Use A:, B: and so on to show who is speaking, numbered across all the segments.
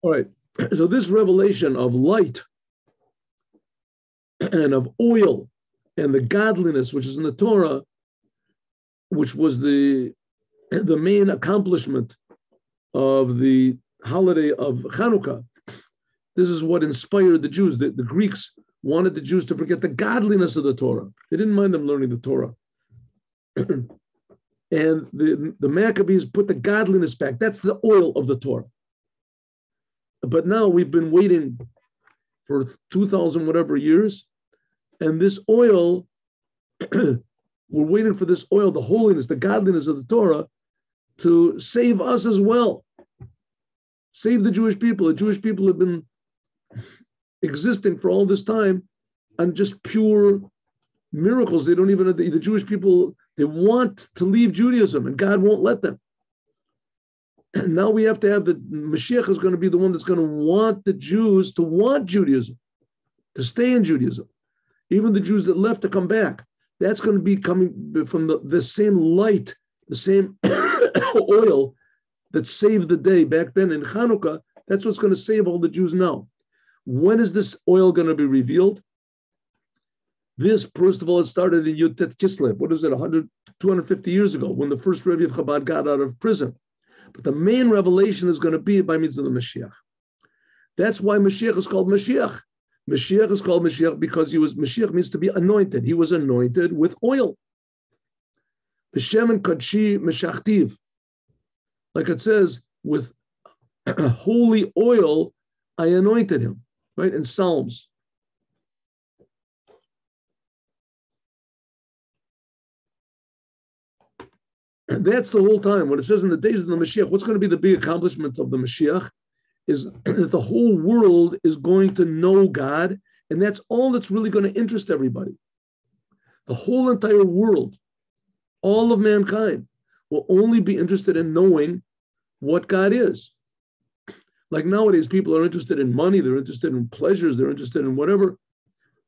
A: All right. So this revelation of light and of oil and the godliness, which is in the Torah, which was the main accomplishment of the holiday of Chanuka. This is what inspired the Jews. The Greeks wanted the Jews to forget the godliness of the Torah. They didn't mind them learning the Torah. And the Maccabees put the godliness back. That's the oil of the Torah. But now we've been waiting for 2,000 whatever years, and this oil, we're waiting for this oil, the holiness, the godliness of the Torah, to save us as well. Save the Jewish people. The Jewish people have been existing for all this time on just pure miracles. They don't even, the Jewish people, they want to leave Judaism, and God won't let them. And now we have to have the Moshiach is going to be the one that's going to want the Jews to want Judaism, to stay in Judaism. Even the Jews that left to come back. That's going to be coming from the same light, the same oil that saved the day back then in Chanuka. That's what's going to save all the Jews now. When is this oil going to be revealed? This, first of all, it started in Yud Tet Kislev. What is it, 250 years ago, when the first Rebbe of Chabad got out of prison. But the main revelation is going to be by means of the Mashiach. That's why Mashiach is called Mashiach. Mashiach is called Mashiach because Mashiach means to be anointed. He was anointed with oil. B'shem Kadshi Meshachtiv. Like it says, with holy oil, I anointed him, right? In Psalms. And that's the whole time. When it says in the days of the Mashiach, what's going to be the big accomplishment of the Mashiach is that the whole world is going to know God, and that's all that's really going to interest everybody. The whole entire world, all of mankind, will only be interested in knowing what God is. Like nowadays, people are interested in money, they're interested in pleasures, they're interested in whatever,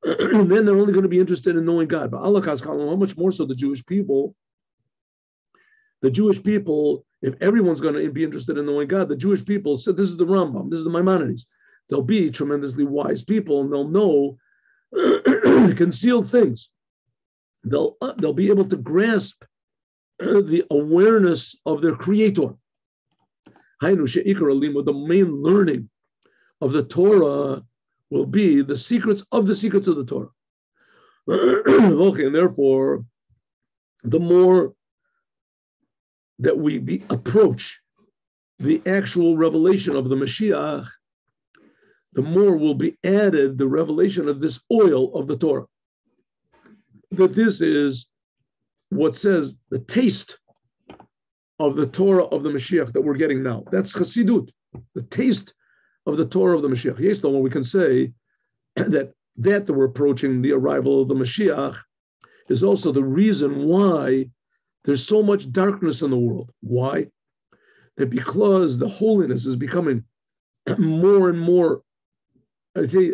A: and then they're only going to be interested in knowing God. But Allah, how much more so the Jewish people? The Jewish people, if everyone's going to be interested in knowing God, the Jewish people said, this is the Rambam, this is the Maimonides. They'll be tremendously wise people, and they'll know concealed things. They'll be able to grasp the awareness of their Creator. The main learning of the Torah will be the secrets of the Torah. And therefore, the more that we approach the actual revelation of the Mashiach, the more will be added the revelation of this oil of the Torah. That this is what says the taste of the Torah of the Mashiach that we're getting now. That's Chassidut, the taste of the Torah of the Mashiach. Yes, though, we can say that we're approaching the arrival of the Mashiach is also the reason why there's so much darkness in the world. Why? That because the holiness is becoming more and more, I say,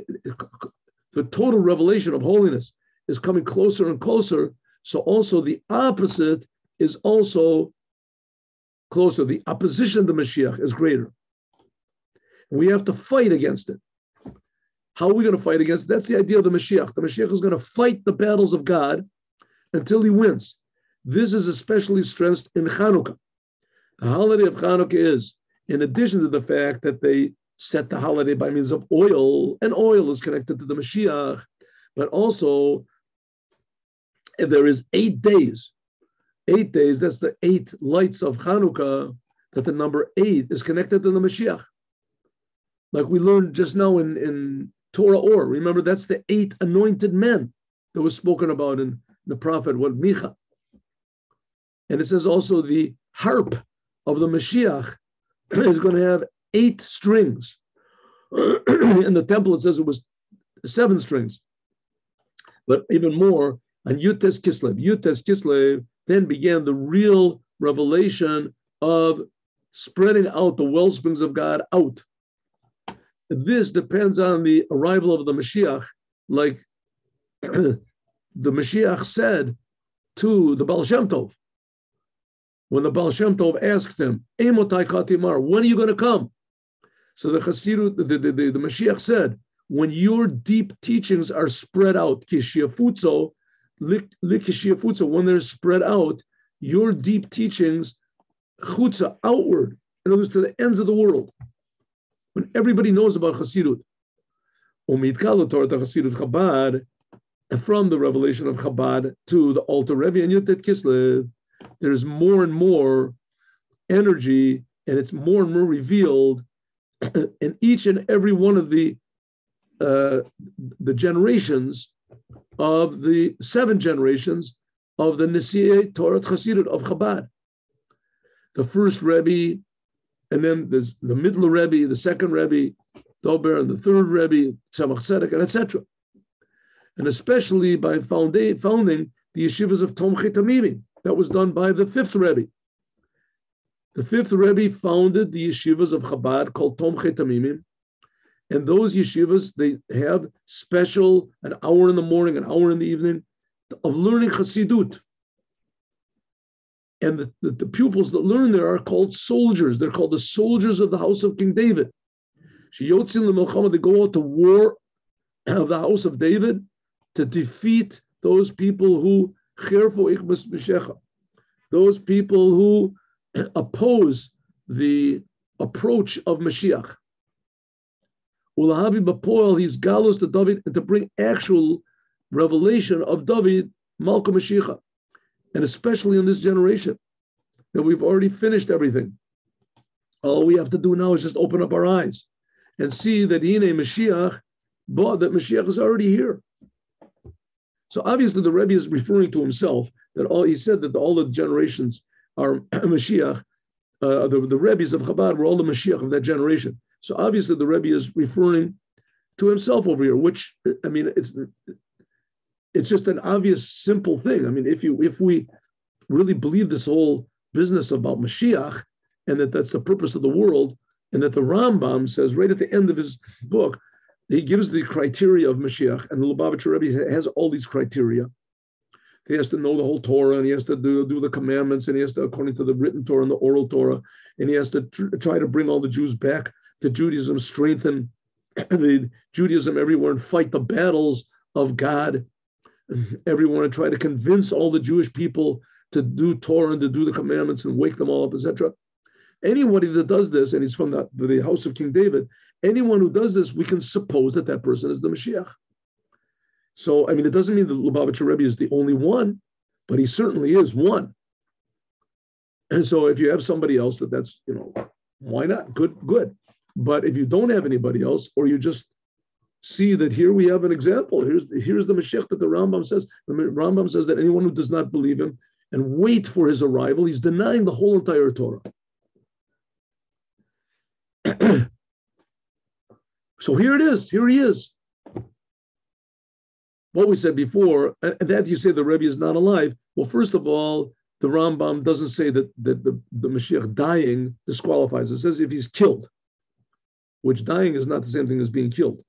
A: the total revelation of holiness is coming closer and closer. So also the opposite is also closer. The opposition to Mashiach is greater. We have to fight against it. How are we going to fight against it? That's the idea of the Mashiach. The Mashiach is going to fight the battles of God until he wins. This is especially stressed in Chanuka. The holiday of Chanuka is, in addition to the fact that they set the holiday by means of oil, and oil is connected to the Mashiach, but also there is 8 days. 8 days, that's the 8 lights of Chanuka, that the number 8 is connected to the Mashiach. Like we learned just now in Torah Or. Remember, that's the 8 anointed men that was spoken about in the prophet, Micha. And it says also the harp of the Mashiach is going to have 8 strings. In the temple, it says it was 7 strings. But even more, on Yud Tes Kislev, then began the real revelation of spreading out the well springs of God out. This depends on the arrival of the Mashiach, like the Mashiach said to the Baal Shem Tov. When the Baal Shem Tov asked him, Emotai Katimar, when are you going to come? So the Chassidut, the Mashiach said, when your deep teachings are spread out, when they're spread out, your deep teachings, chutza, outward, in other words, to the ends of the world, when everybody knows about Chassidut, from the revelation of Chabad to the Alter Rebbe and Yutet Kislev, there's more and more energy, and it's more and more revealed in each and every one of the generations of the 7 generations of the Nesi'ei Torah Chassidut of Chabad. The first Rebbe, and then there's the middle Rebbe, the second Rebbe, Dvar, and the third Rebbe, Tzemach Tzedek, and etc. And especially by founding the yeshivas of Tomchei Tamimim. That was done by the 5th Rebbe. The 5th Rebbe founded the yeshivas of Chabad called Tomchei Tamimim. And those yeshivas, they have special, an hour in the morning, an hour in the evening, of learning Chassidut. And the pupils that learn there are called soldiers. They're called the soldiers of the house of King David. They go out to war of the house of David to defeat those people who, those people who oppose the approach of Mashiach. He's gallows to David, and to bring actual revelation of David, Malchut Mashiach, and especially in this generation, that we've already finished everything. All we have to do now is just open up our eyes and see that Mashiach, that Mashiach is already here. So obviously the Rebbe is referring to himself, that he said that all the generations are Mashiach. The Rebbes of Chabad were all the Mashiach of that generation. So obviously the Rebbe is referring to himself over here, which, I mean, it's just an obvious, simple thing. I mean, if we really believe this whole business about Mashiach, and that's the purpose of the world, and that the Rambam says right at the end of his book, he gives the criteria of Mashiach, and the Lubavitcher Rebbe has all these criteria. He has to know the whole Torah, and he has to do the commandments, and he has to, according to the written Torah and the oral Torah, and he has to try to bring all the Jews back to Judaism, strengthen the Judaism everywhere, and fight the battles of God everywhere, and try to convince all the Jewish people to do Torah and to do the commandments and wake them all up, etc. Anybody that does this, and he's from the house of King David, anyone who does this, we can suppose that person is the Mashiach. So, I mean, it doesn't mean that Lubavitcher Rebbe is the only one, but he certainly is one. And so if you have somebody else that's, why not? Good. But if you don't have anybody else, or you just see that here we have an example, here's the Mashiach that the Rambam says. The Rambam says that anyone who does not believe him and wait for his arrival, he's denying the whole entire Torah. So here it is. Here he is. What we said before, and that you say the Rebbe is not alive. Well, first of all, the Rambam doesn't say that the Mashiach dying disqualifies. It says if he's killed, which dying is not the same thing as being killed.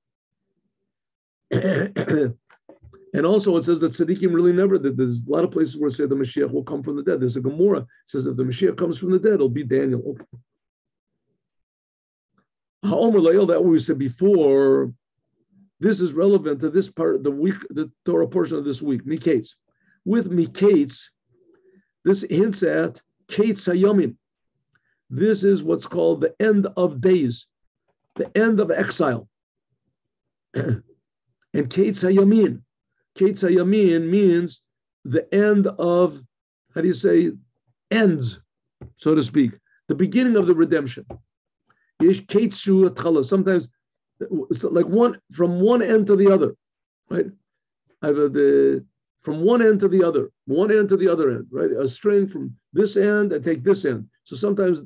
A: And also it says that tzaddikim really never, that there's a lot of places where it says the Mashiach will come from the dead. There's a Gemara, it says if the Mashiach comes from the dead, it'll be Daniel. Okay. Ha'omer Le'el, that we said before, this is relevant to this part of the week, the Torah portion of this week, Miketz. With Miketz, this hints at Ketz Hayomim. This is what's called the end of days, the end of exile. And Ketz Hayamin. Ketz Hayamin means the end of, ends, so to speak, the beginning of the redemption. Sometimes it's like from one end to the other, right? From one end to the other end, right? A string from this end, I take this end. So sometimes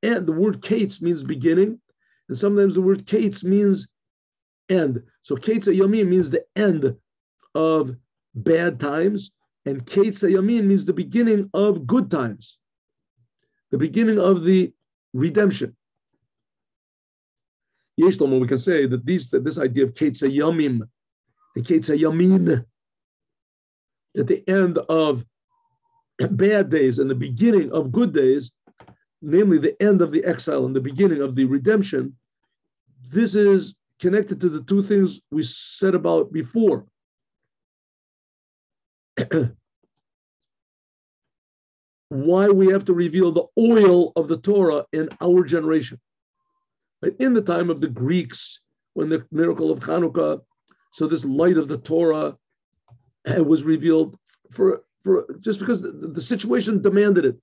A: the word Ketz means beginning, and sometimes the word Ketz means end. So Ketz Hayamim means the end of bad times, and Ketz Hayamim means the beginning of good times, the beginning of the redemption. We can say that this idea of Ketz Hayamim and Ketz Hayamin, at the end of bad days and the beginning of good days, namely the end of the exile and the beginning of the redemption, This is connected to the two things we said about before. Why we have to reveal the oil of the Torah in our generation. Right? In the time of the Greeks, when the miracle of Chanuka, so this light of the Torah was revealed for just because the situation demanded it.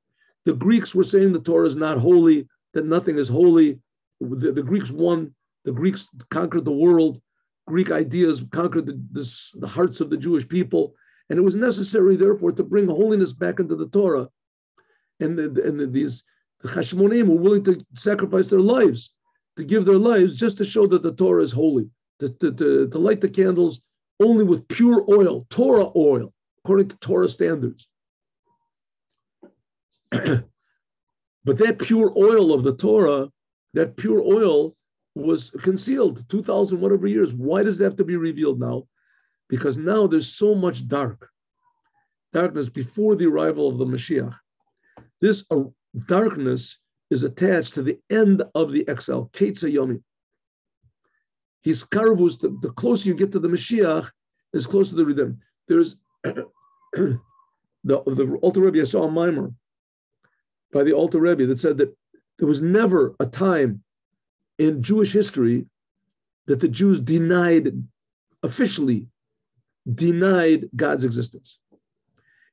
A: The Greeks were saying the Torah is not holy, that nothing is holy. The Greeks won. The Greeks conquered the world. Greek ideas conquered the hearts of the Jewish people. And it was necessary, therefore, to bring holiness back into the Torah. And the Hashmonaim were willing to sacrifice their lives, to give their lives just to show that the Torah is holy, to light the candles only with pure oil, Torah oil, according to Torah standards. But that pure oil of the Torah, that pure oil was concealed 2,000 whatever years. Why does that have to be revealed now? Because now there's so much darkness before the arrival of the Mashiach. This darkness is attached to the end of the exile, Ketza Yomi. His karvus, the closer you get to the Mashiach, is closer to the redemption. There's the Alter Rebbe, I saw a mimer by the Alter Rebbe that said that there was never a time in Jewish history that the Jews officially denied God's existence.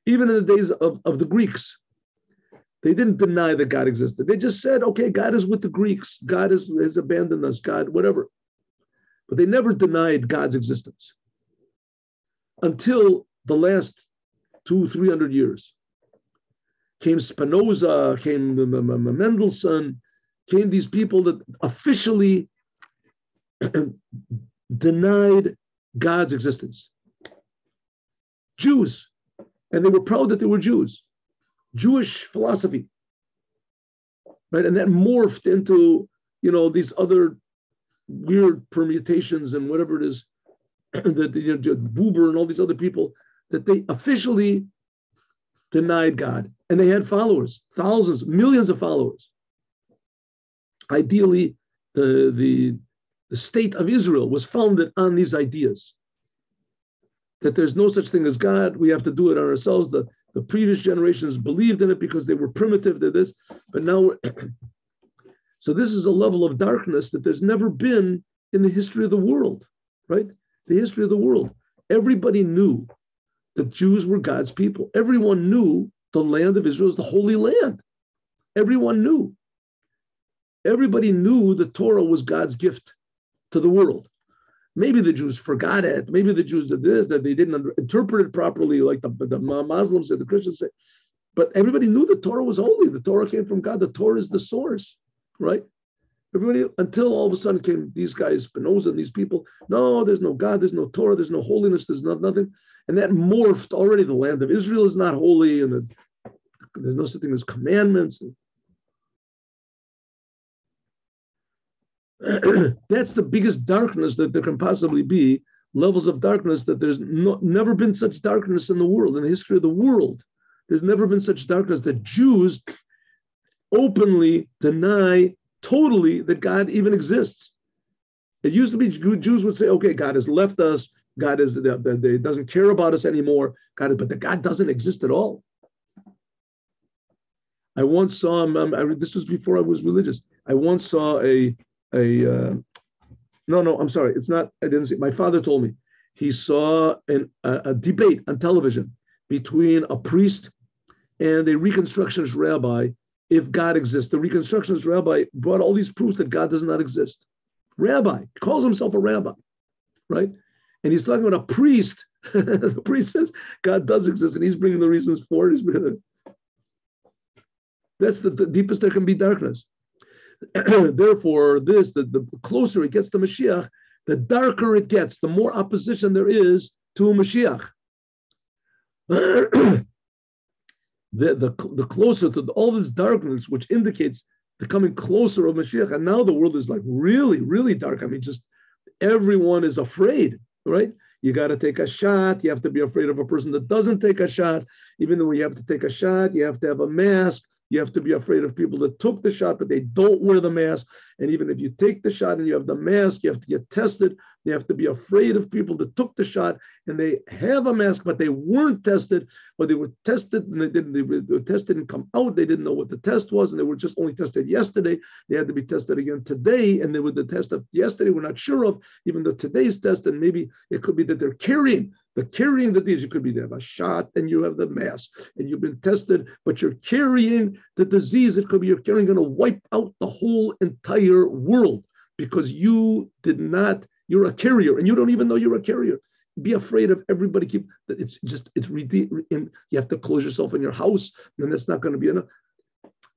A: Even in the days of the Greeks, they didn't deny that God existed. They just said, okay, God is with the Greeks. God has abandoned us, God, whatever. But they never denied God's existence until the last 200-300 years. Came Spinoza, came Mendelssohn, came these people that officially denied God's existence. Jews, and they were proud that they were Jews. Jewish philosophy, right? And that morphed into, these other weird permutations and whatever it is, that Buber and all these other people, that they officially denied God. And they had followers, thousands, millions of followers. Ideally, the state of Israel was founded on these ideas, that there's no such thing as God, we have to do it on ourselves. The previous generations believed in it because they were primitive to this, but now, so this is a level of darkness that there's never been in the history of the world, right? The history of the world. Everybody knew that Jews were God's people. Everyone knew the land of Israel is the Holy Land. Everyone knew. Everybody knew the Torah was God's gift to the world. Maybe the Jews forgot it. Maybe the Jews did this, that they didn't interpret it properly, like the Muslims say, the Christians say. But everybody knew the Torah was holy. The Torah came from God. The Torah is the source, right? Everybody, until all of a sudden came these guys, Spinoza and these people. No, there's no God, there's no Torah, there's no holiness, there's nothing. And that morphed already. The land of Israel is not holy, and there's no such thing as commandments. That's the biggest darkness that there can possibly be, levels of darkness that there's never been such darkness in the world, in the history of the world. There's never been such darkness that Jews openly deny totally that God even exists. It used to be Jews would say, okay, God has left us, God doesn't care about us anymore, but the God doesn't exist at all. I once saw, this was before I was religious, I once saw I'm sorry, it's not, I didn't see, my father told me, he saw a debate on television between a priest and a Reconstructionist rabbi, if God exists. The Reconstructionist rabbi brought all these proofs that God does not exist. Rabbi, calls himself a rabbi, right? And he's talking about a priest. The priest says God does exist, and he's bringing the reasons for it. That's the deepest there can be darkness. Therefore, the closer it gets to Mashiach, the darker it gets, the more opposition there is to Mashiach. The closer to all this darkness, which indicates the coming closer of Mashiach, and now the world is like really, really dark. I mean, just everyone is afraid, right? You got to take a shot. You have to be afraid of a person that doesn't take a shot. Even though you have to take a shot, you have to have a mask. You have to be afraid of people that took the shot, but they don't wear the mask. And even if you take the shot and you have the mask, you have to get tested. You have to be afraid of people that took the shot and they have a mask, but they weren't tested, or they were tested and they were tested and come out. They didn't know what the test was, and they were just only tested yesterday. They had to be tested again today, and they were the test of yesterday we're not sure of, even though today's test, and maybe it could be that they're carrying the disease. It could be they have a shot and you have the mask and you've been tested, but you're carrying the disease. It could be you're going to wipe out the whole entire world because you did not. You're a carrier, and you don't even know you're a carrier. Be afraid of everybody. It's you have to close yourself in your house, and that's not going to be enough.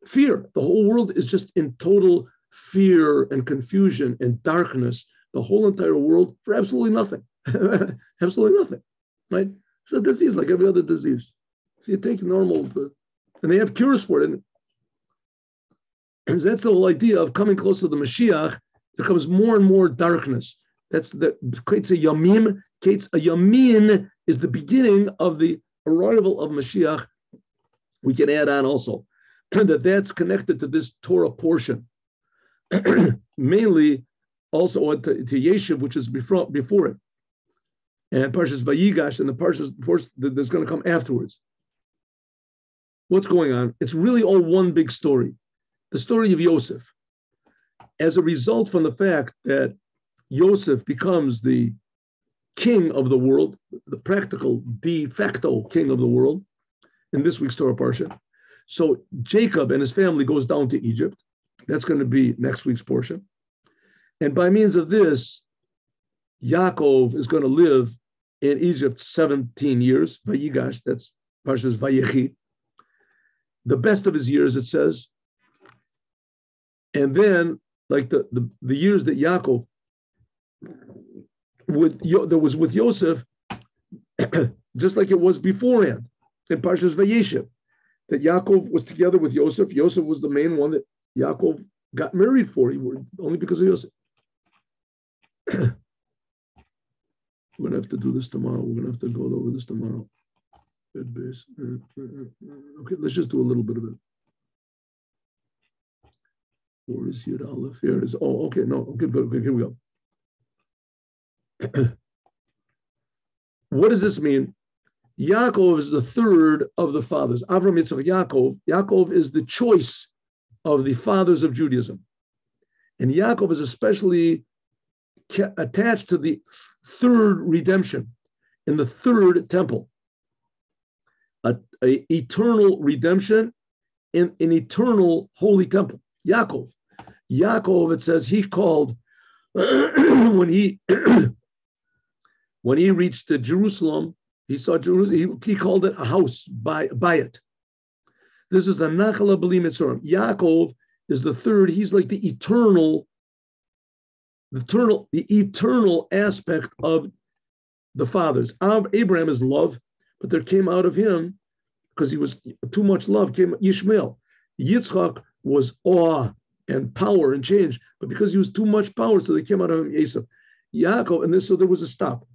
A: Fear. The whole world is just in total fear and confusion and darkness. The whole entire world for absolutely nothing. Absolutely nothing. Right? It's a disease like every other disease. So you take normal, and they have cures for it. And that's the whole idea of coming close to the Mashiach. There comes more and more darkness. That's the creates a yamim. Creates a yamin is the beginning of the arrival of Mashiach. We can add on also that's connected to this Torah portion, mainly also to Yeshiv, which is before it, and Parshas Vayigash, and the Parshas that's going to come afterwards. What's going on? It's really all one big story, the story of Yosef. As a result from the fact that Yosef becomes the king of the world, the practical de facto king of the world, in this week's Torah Parsha. So Jacob and his family goes down to Egypt. That's going to be next week's portion. And by means of this, Yaakov is going to live in Egypt 17 years. Vayigash, that's Parshas Vayechi. The best of his years, it says. And then, like the years that Yaakov that was with Yosef, just like it was beforehand in Parshas Vayeshev, that Yaakov was together with Yosef. Yosef was the main one that Yaakov got married for, only because of Yosef. We're going to have to do this tomorrow. We're going to have to go over this tomorrow. Okay, let's just do a little bit of it. Where is Yud Aleph? Here it is. Oh, okay, no, okay, good. Okay, here we go. What does this mean? Yaakov is the third of the fathers. Avram, Yitzchak, Yaakov. Yaakov is the choice of the fathers of Judaism. And Yaakov is especially attached to the third redemption in the third temple. A eternal redemption in an eternal holy temple. Yaakov, it says he called when he reached Jerusalem, he saw Jerusalem, he called it a house by it. This is a Nachala B'li Mitzorim. Yaakov is the third. He's like the eternal aspect of the fathers. Abraham is love, but there came out of him, because he was too much love, came Yishmael. Yitzchak was awe and power and change, but because he was too much power, so they came out of him Yosef. Yaakov, and so there was a stop.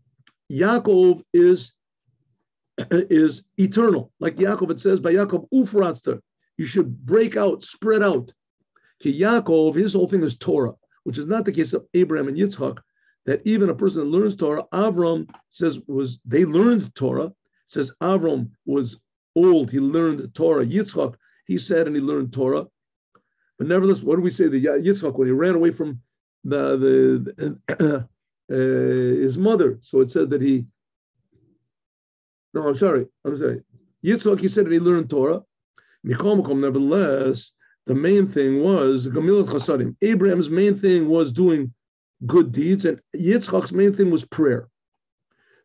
A: Yaakov is eternal. Like Yaakov, it says by Yaakov, Ufratzter, you should break out, spread out. Ki Yaakov, his whole thing is Torah, which is not the case of Abraham and Yitzchak, that even a person that learns Torah, Avram says they learned Torah, says Avram was old, he learned Torah. Yitzchak, he said, and he learned Torah. But nevertheless, what do we say? The Yitzchak, when he ran away from his mother, so it said that he. No, I'm sorry. Yitzchak, he said that he learned Torah. Nevertheless, the main thing was Gamilat Chasadim. Abraham's main thing was doing good deeds, and Yitzchak's main thing was prayer.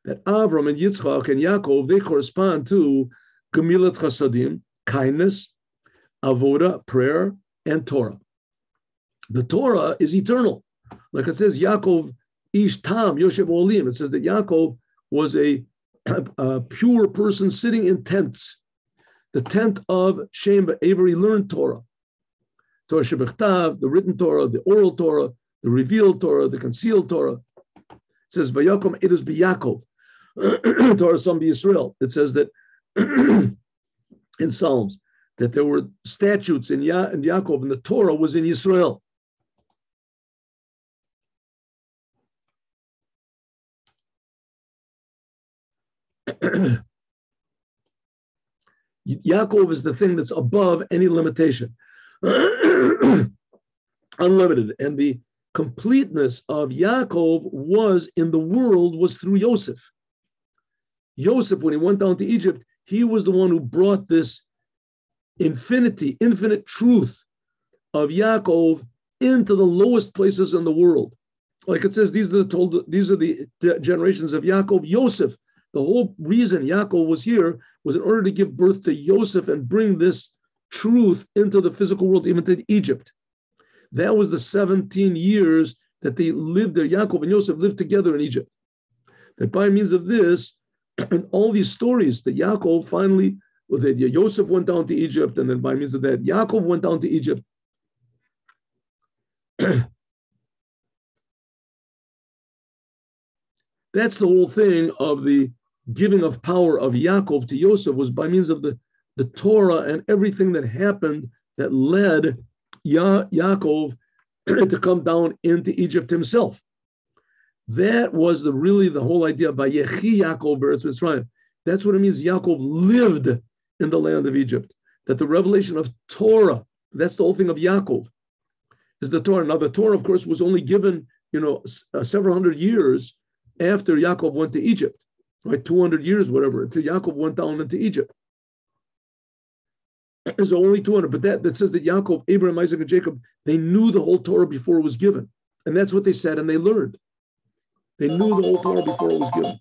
A: That Avram and Yitzchak and Yaakov, they correspond to Gamilat Chasadim, kindness, avoda, prayer, and Torah. The Torah is eternal. Like it says, Yaakov ish tam yoshev olim. It says that Yaakov was a pure person sitting in tents. The tent of Shem Avery learned Torah. Torah Shebechtav, the written Torah, the oral Torah, the revealed Torah, the concealed Torah. It says, Vayakom Edus B'Yakov, Torah Sam B'Yisrael. It says that in Psalms, that there were statutes in Yaakov, and the Torah was in Yisrael. Yaakov is the thing that's above any limitation, unlimited. And the completeness of Yaakov was in the world was through Yosef. Yosef, when he went down to Egypt, he was the one who brought this infinite truth of Yaakov into the lowest places in the world. Like it says, these are the generations of Yaakov. Yosef, the whole reason Yaakov was here was in order to give birth to Yosef and bring this truth into the physical world, even to Egypt. That was the 17 years that they lived there. Yaakov and Yosef lived together in Egypt. That by means of this, and all these stories that Yaakov finally, that Yosef went down to Egypt, and then by means of that, Yaakov went down to Egypt. That's the whole thing of the giving of power of Yaakov to Yosef, was by means of the Torah and everything that happened that led Yaakov to come down into Egypt himself. That was really the whole idea by Yechi Yaakov Beretz Mitzrayim. That's what it means. Yaakov lived in the land of Egypt. That the revelation of Torah, that's the whole thing of Yaakov, is the Torah. Now the Torah, of course, was only given, several hundred years after Yaakov went to Egypt, right? 200 years, whatever, until Yaakov went down into Egypt. So only 200. But that says that Yaakov, Abraham, Isaac, and Jacob, they knew the whole Torah before it was given. And that's what they said, and they learned. They knew the whole Torah before it was given.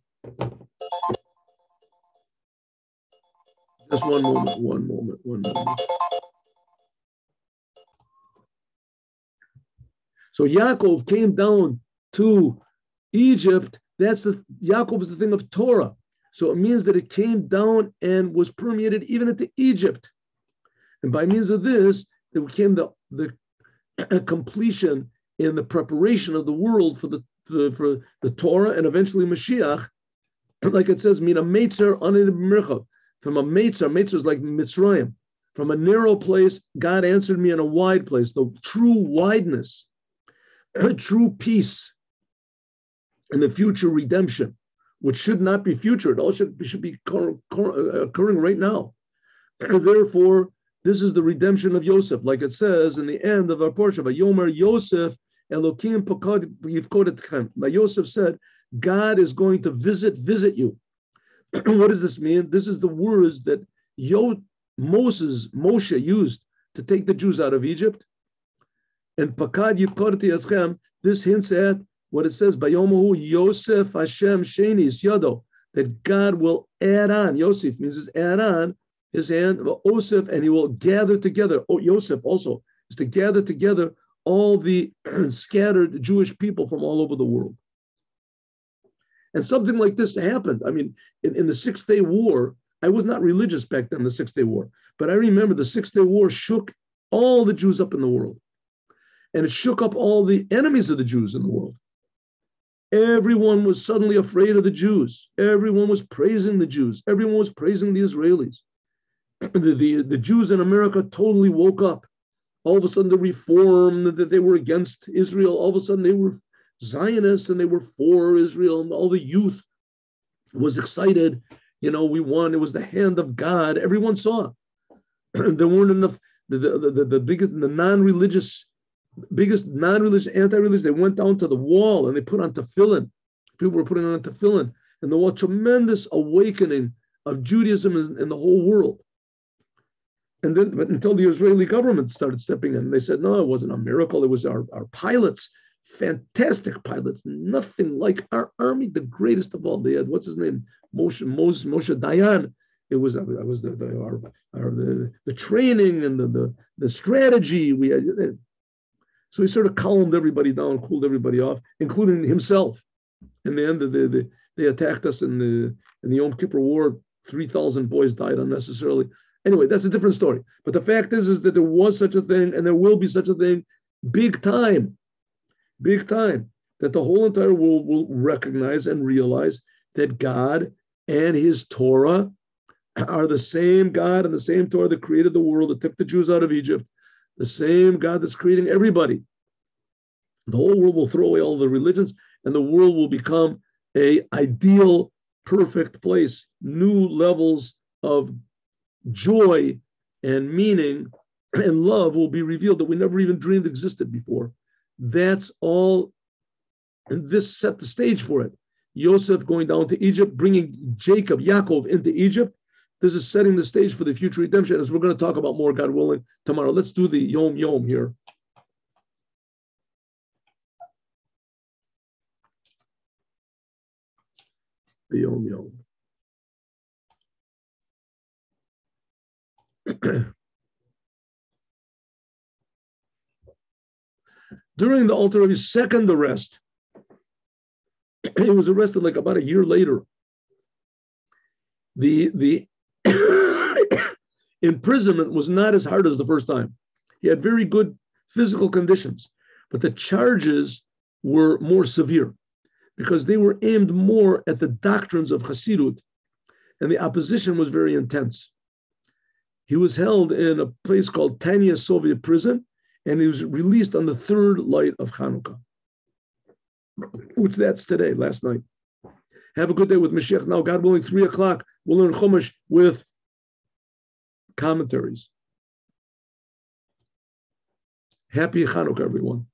A: Just one moment. So Yaakov came down to Egypt. Yaakov is the thing of Torah. So it means that it came down and was permeated even into Egypt. And by means of this, there became the completion in the preparation of the world for the Torah and eventually Mashiach. Like it says, Mina Meitzer Anid Mirchav. From a Meitzer is like Mitzrayim. From a narrow place, God answered me in a wide place. The true wideness, true peace, and the future redemption, which should not be future. It all should be occurring right now. Therefore, this is the redemption of Yosef, like it says in the end of our portion. Yomer Yosef Elokim Pakad Yivkodetchem. Like Yosef said, God is going to visit you. What does this mean? This is the words that Moshe used to take the Jews out of Egypt. And Pakad Yivkodetchem, this hints at what it says, Bayomahu Yosef Hashem Sheni Yado, that God will add on. Yosef means is add on his hand, Osef, and he will gather together. Oh, Yosef also is to gather together all the scattered Jewish people from all over the world. And something like this happened. I mean, in the 6 Day War, I was not religious back then, the 6 Day War, but I remember the 6 Day War shook all the Jews up in the world. And it shook up all the enemies of the Jews in the world. Everyone was suddenly afraid of the Jews. Everyone was praising the Jews. Everyone was praising the Israelis. The Jews in America totally woke up. All of a sudden, the reform that they were against Israel, all of a sudden they were Zionists and they were for Israel, and all the youth was excited. We won. It was the hand of God. Everyone saw it. There weren't enough. The biggest non-religious, anti-religious, they went down to the wall and they put on tefillin. People were putting on tefillin, and there was a tremendous awakening of Judaism in the whole world. And then, but until the Israeli government started stepping in, they said, no, it wasn't a miracle. It was our pilots, fantastic pilots, nothing like our army, the greatest of all. They had, what's his name? Moshe Dayan. It was the training and the strategy we had. So he sort of calmed everybody down, cooled everybody off, including himself. In the end, they attacked us in the Yom Kippur War. 3,000 boys died unnecessarily. Anyway, that's a different story. But the fact is that there was such a thing, and there will be such a thing, big time, that the whole entire world will recognize and realize that God and his Torah are the same God and the same Torah that created the world, that took the Jews out of Egypt, the same God that's creating everybody. The whole world will throw away all the religions, and the world will become an ideal, perfect place. New levels of joy and meaning and love will be revealed that we never even dreamed existed before. That's all, and this set the stage for it. Yosef going down to Egypt, bringing Jacob, Yaakov into Egypt. This is setting the stage for the future redemption, as we're going to talk about more, God willing, tomorrow. Let's do the Yom Yom here. The Yom Yom. During the Alter Rebbe's second arrest, he was arrested like about a year later. The imprisonment was not as hard as the first time. He had very good physical conditions, but the charges were more severe because they were aimed more at the doctrines of Hasidut, and the opposition was very intense. He was held in a place called Tanya Soviet Prison, and he was released on the third light of Chanuka, which that's today, last night. Have a good day with Moshiach. Now, God willing, 3 o'clock, we'll learn Chumash with commentaries. Happy Chanuka, everyone.